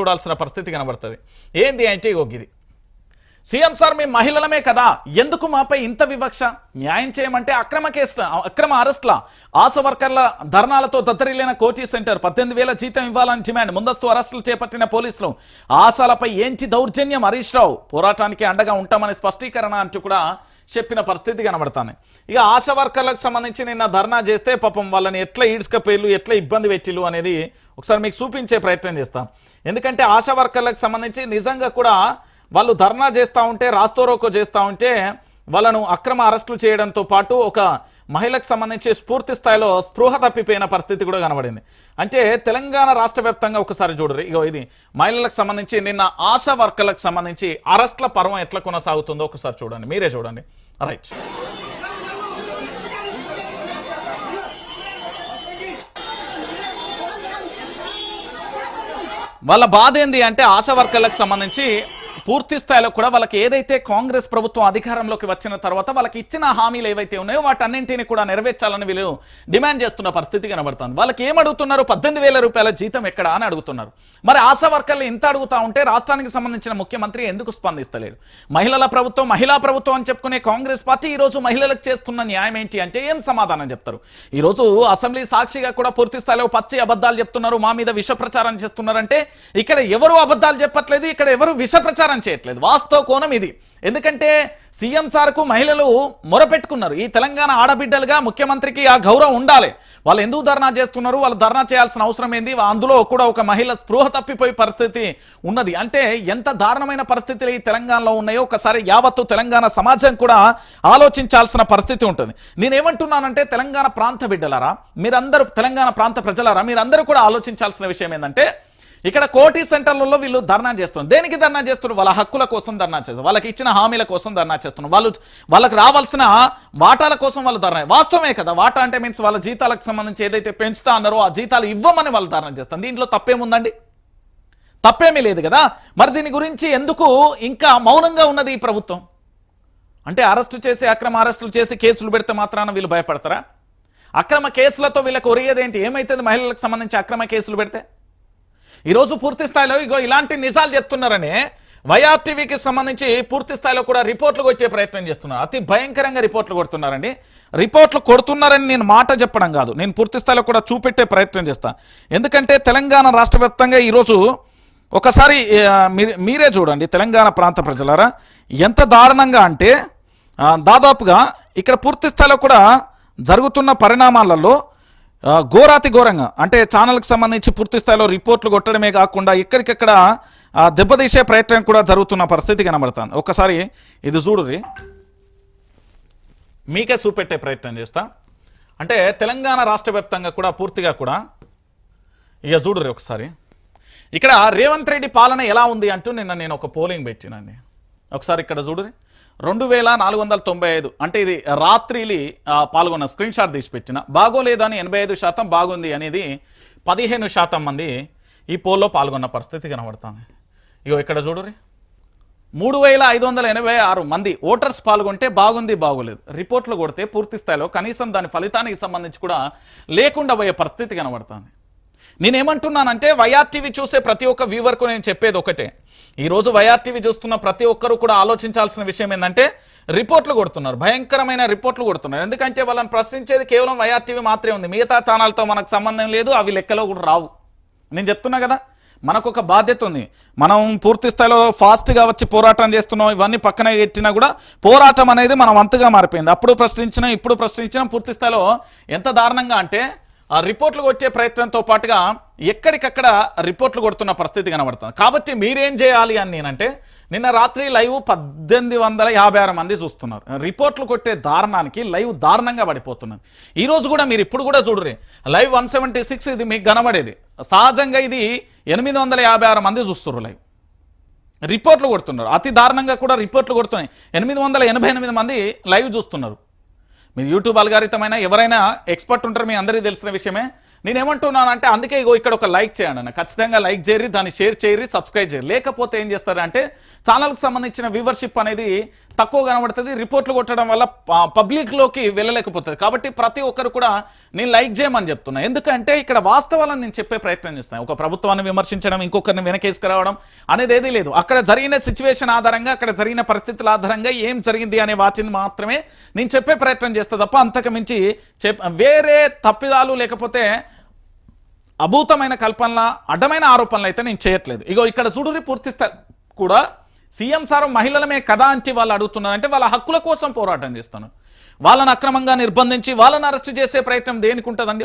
చూడాల్సిన పరిస్థితి కనబడుతుంది. ఏంది అంటే ఇది సీఎం సార్ మేము మహిళలమే కదా, ఎందుకు మాపై ఇంత వివక్ష? న్యాయం చేయమంటే అక్రమ అరెస్ట్ల ఆశా వర్కర్ల ధర్నాలతో దత్తరిల్లిన కోటి సెంటర్ 18,000 జీతం ఇవ్వాలని డిమాండ్, ముందస్తు అరెస్టులు చేపట్టిన పోలీసులు, ఆశాలపై ఏంచి దౌర్జన్యం, హరీష్ రావు పోరాటానికి అండగా ఉంటామని స్పష్టీకరణ అంటూ కూడా చెప్పిన పరిస్థితి కనబడుతుంది. ఇక ఆశా వర్కర్లకు సంబంధించి నిన్న ధర్నా చేస్తే పాపం వాళ్ళని ఎట్లా ఈడ్చుకపోయిలు, ఎట్లా ఇబ్బంది పెట్టిలు అనేది ఒకసారి మీకు చూపించే ప్రయత్నం చేస్తాం. ఎందుకంటే ఆశా వర్కర్లకు సంబంధించి నిజంగా కూడా వాళ్ళు ధర్నా చేస్తూ ఉంటే, రాస్తోరోకో చేస్తూ ఉంటే వాళ్ళను అక్రమ అరెస్టులు చేయడంతో పాటు ఒక మహిళకు సంబంధించి పూర్తి స్థాయిలో స్పృహ తప్పిపోయిన పరిస్థితి కూడా కనబడింది. అంటే తెలంగాణ రాష్ట్ర వ్యాప్తంగా ఒకసారి చూడరు. ఇగో ఇది మహిళలకు సంబంధించి నిన్న ఆశా వర్కర్లకు సంబంధించి అరెస్ట్ల పర్వం ఎట్లా కొనసాగుతుందో ఒకసారి చూడండి, మీరే చూడండి. రైట్, వాళ్ళ బాధ ఏంది అంటే ఆశా వర్కర్లకు సంబంధించి పూర్తి స్థాయిలో కూడా వాళ్ళకి ఏదైతే కాంగ్రెస్ ప్రభుత్వం అధికారంలోకి వచ్చిన తర్వాత వాళ్ళకి ఇచ్చిన హామీలు ఏవైతే ఉన్నాయో వాటన్నింటినీ కూడా నెరవేర్చాలని వీళ్ళు డిమాండ్ చేస్తున్న పరిస్థితి కనబడుతుంది. వాళ్ళకి ఏమడుగుతున్నారు? 18,000 రూపాయల జీతం ఎక్కడ అని అడుగుతున్నారు. మరి ఆశా వర్కర్లు ఇంత అడుగుతా ఉంటే రాష్ట్రానికి సంబంధించిన ముఖ్యమంత్రి ఎందుకు స్పందిస్తలేరు? మహిళా ప్రభుత్వం అని చెప్పుకునే కాంగ్రెస్ పార్టీ ఈరోజు మహిళలకు చేస్తున్న న్యాయం ఏంటి అంటే ఏం సమాధానం చెప్తారు? ఈరోజు అసెంబ్లీ సాక్షిగా కూడా పూర్తి స్థాయిలో పచ్చి అబద్ధాలు చెప్తున్నారు, మా మీద విష ప్రచారం చేస్తున్నారంటే ఇక్కడ ఎవరు అబద్ధాలు చెప్పట్లేదు, ఇక్కడ ఎవరు విష ప్రచారం చేయట్లేదు. వాస్తవ కోణం ఇది. ఎందుకంటే సీఎం సార్కు మహిళలు మొరపెట్టుకున్నారు, ఈ తెలంగాణ ఆడబిడ్డలుగా ముఖ్యమంత్రికి ఆ గౌరవం ఉండాలి, వాళ్ళు ఎందుకు ధర్నా చేస్తున్నారు, వాళ్ళు ధర్నా చేయాల్సిన అవసరం ఏంది, అందులో కూడా ఒక మహిళ స్పృహ తప్పిపోయే పరిస్థితి ఉన్నది. అంటే ఎంత దారుణమైన పరిస్థితులు ఈ తెలంగాణలో ఉన్నాయో ఒకసారి యావత్తు తెలంగాణ సమాజం కూడా ఆలోచించాల్సిన పరిస్థితి ఉంటుంది. నేనేమంటున్నానంటే తెలంగాణ ప్రాంత బిడ్డలారా, మీరందరూ తెలంగాణ ప్రాంత ప్రజలారా, మీరందరూ కూడా ఆలోచించాల్సిన విషయం ఏంటంటే ఇక్కడ కోటి సెంటర్లలో వీళ్ళు ధర్నా చేస్తున్నారు. దేనికి ధర్నా చేస్తున్నారు? వాళ్ళ హక్కుల కోసం ధర్నా చేస్తారు, వాళ్ళకి ఇచ్చిన హామీల కోసం ధర్నా చేస్తున్నారు, వాళ్ళకి రావాల్సిన వాటాల కోసం వాళ్ళు ధర్నా. వాస్తవమే కదా, వాటా అంటే మీన్స్ వాళ్ళ జీతాలకు సంబంధించి ఏదైతే పెంచుతా అన్నారో ఆ జీతాలు ఇవ్వమని వాళ్ళు ధర్నా చేస్తారు. దీంట్లో తప్పేముందండి? తప్పేమీ లేదు కదా. మరి దీని గురించి ఎందుకు ఇంకా మౌనంగా ఉన్నది ఈ ప్రభుత్వం? అంటే అక్రమ అరెస్టులు చేసి కేసులు పెడితే మాత్రాన వీళ్ళు భయపడతారా? అక్రమ కేసులతో వీళ్ళకి ఒరిగేదేంటి? ఏమైతుంది మహిళలకు సంబంధించి అక్రమ కేసులు పెడితే? ఈరోజు పూర్తి స్థాయిలో ఇగో ఇలాంటి నిజాలు చెప్తున్నారని వైఆర్టీవీకి సంబంధించి పూర్తి స్థాయిలో కూడా రిపోర్ట్లు కొట్టే ప్రయత్నం చేస్తున్నారు. అతి భయంకరంగా రిపోర్ట్లు కొడుతున్నారండి. రిపోర్ట్లు కొడుతున్నారని నేను మాట చెప్పడం కాదు, నేను పూర్తి స్థాయిలో కూడా చూపెట్టే ప్రయత్నం చేస్తాను. ఎందుకంటే తెలంగాణ రాష్ట్ర వ్యాప్తంగా ఈరోజు ఒకసారి మీరే చూడండి, తెలంగాణ ప్రాంత ప్రజలారా ఎంత దారుణంగా అంటే దాదాపుగా ఇక్కడ పూర్తి స్థాయిలో కూడా జరుగుతున్న పరిణామాలలో ఘోరాతి ఘోరంగా అంటే ఛానల్కి సంబంధించి పూర్తి స్థాయిలో రిపోర్ట్లు కొట్టడమే కాకుండా ఎక్కడికెక్కడ దెబ్బతీసే ప్రయత్నం కూడా జరుగుతున్న పరిస్థితి కనబడుతుంది. ఒకసారి ఇది చూడుర్రి, మీకే చూపెట్టే ప్రయత్నం చేస్తా. అంటే తెలంగాణ రాష్ట్ర వ్యాప్తంగా కూడా పూర్తిగా కూడా ఇక చూడుర్రి ఒకసారి. ఇక్కడ రేవంత్ రెడ్డి పాలన ఎలా ఉంది అంటూ నిన్న నేను ఒక పోలింగ్ పెట్టినండి. ఒకసారి ఇక్కడ చూడుర్రి, 2495 అంటే ఇది రాత్రిలి పాల్గొన్న స్క్రీన్ షాట్ తీసి పెట్టిన. బాగోలేదని 85%, బాగుంది అనేది 15% మంది ఈ పోల్లో పాల్గొన్న పరిస్థితి కనబడుతుంది. ఇగో ఇక్కడ చూడుర్రి, 3586 మంది ఓటర్స్ పాల్గొంటే బాగుంది బాగోలేదు, రిపోర్ట్లు కొడితే పూర్తి స్థాయిలో కనీసం దాని ఫలితానికి సంబంధించి కూడా లేకుండా పోయే పరిస్థితి కనబడుతుంది. నేనేమంటున్నానంటే వైఆర్టీవీ చూసే ప్రతి ఒక్క వ్యూవర్కు నేను చెప్పేది ఒకటే, ఈరోజు వైఆర్టీవీ చూస్తున్న ప్రతి ఒక్కరు కూడా ఆలోచించాల్సిన విషయం ఏంటంటే రిపోర్ట్లు కొడుతున్నారు, భయంకరమైన రిపోర్ట్లు కొడుతున్నారు. ఎందుకంటే వాళ్ళని ప్రశ్నించేది కేవలం వైఆర్టీవీ మాత్రమే ఉంది, మిగతా ఛానల్తో మనకు సంబంధం లేదు, అవి లెక్కలో కూడా రావు. నేను చెప్తున్నా కదా, మనకు ఒక బాధ్యత ఉంది. మనం పూర్తి స్థాయిలో ఫాస్ట్గా వచ్చి పోరాటం చేస్తున్నాం, ఇవన్నీ పక్కన పెట్టినా కూడా పోరాటం అనేది మనం అంతగా మారిపోయింది. అప్పుడు ప్రశ్నించినా ఇప్పుడు ప్రశ్నించినా పూర్తి స్థాయిలో ఎంత దారుణంగా అంటే ఆ రిపోర్ట్లు కొట్టే ప్రయత్నంతో పాటుగా ఎక్కడికక్కడ రిపోర్ట్లు కొడుతున్న పరిస్థితి కనబడుతుంది. కాబట్టి మీరేం చేయాలి అని నేనంటే, నిన్న రాత్రి లైవ్ 1856 మంది చూస్తున్నారు. రిపోర్ట్లు కొట్టే దారుణానికి లైవ్ దారుణంగా పడిపోతున్నది. ఈరోజు కూడా మీరు ఇప్పుడు కూడా చూడరే, లైవ్ 176 ఇది మీకు కనబడేది. సహజంగా ఇది 856 మంది చూస్తున్నారు లైవ్. రిపోర్ట్లు కొడుతున్నారు, అతి దారుణంగా కూడా రిపోర్ట్లు కొడుతున్నాయి. 888 మంది లైవ్ చూస్తున్నారు. మీరు యూట్యూబ్ అల్గారితమైనా ఎవరైనా ఎక్స్పర్ట్ ఉంటారు, మీ అందరికీ తెలిసిన విషయమే. నేనేమంటున్నానంటే అందుకే ఇగో ఇక్కడ ఒక లైక్ చేయండి అన్న, ఖచ్చితంగా లైక్ చేయరి, దాన్ని షేర్ చేయరి, సబ్స్క్రైబ్ చేయరు. లేకపోతే ఏం చేస్తారంటే ఛానల్కి సంబంధించిన వ్యూవర్షిప్ అనేది తక్కువ కనబడుతుంది, రిపోర్ట్లు కొట్టడం వల్ల పబ్లిక్లోకి వెళ్ళలేకపోతుంది. కాబట్టి ప్రతి ఒక్కరు కూడా నేను లైక్ చేయమని చెప్తున్నా. ఎందుకంటే ఇక్కడ వాస్తవాలను నేను చెప్పే ప్రయత్నం చేస్తాను. ఒక ప్రభుత్వాన్ని విమర్శించడం, ఇంకొకరిని వెనకేసుకురావడం అనేది ఏదీ లేదు. అక్కడ జరిగిన సిచ్యువేషన్ ఆధారంగా, అక్కడ జరిగిన పరిస్థితుల ఆధారంగా ఏం జరిగింది అనే వాటిని మాత్రమే నేను చెప్పే ప్రయత్నం చేస్తా తప్ప అంతకు మించి వేరే తప్పిదాలు లేకపోతే అభూతమైన కల్పనల అడ్డమైన ఆరోపణలు అయితే నేను చేయట్లేదు. ఇగో ఇక్కడ చూడురి పూర్తి కూడా సీఎం సార్ మహిళలమే కదా అంటే వాళ్ళు అడుగుతున్నారంటే వాళ్ళ హక్కుల కోసం పోరాటం చేస్తున్నారు. వాళ్ళని అక్రమంగా నిర్బంధించి వాళ్ళని అరెస్ట్ చేసే ప్రయత్నం దేనికి ఉంటుందండి?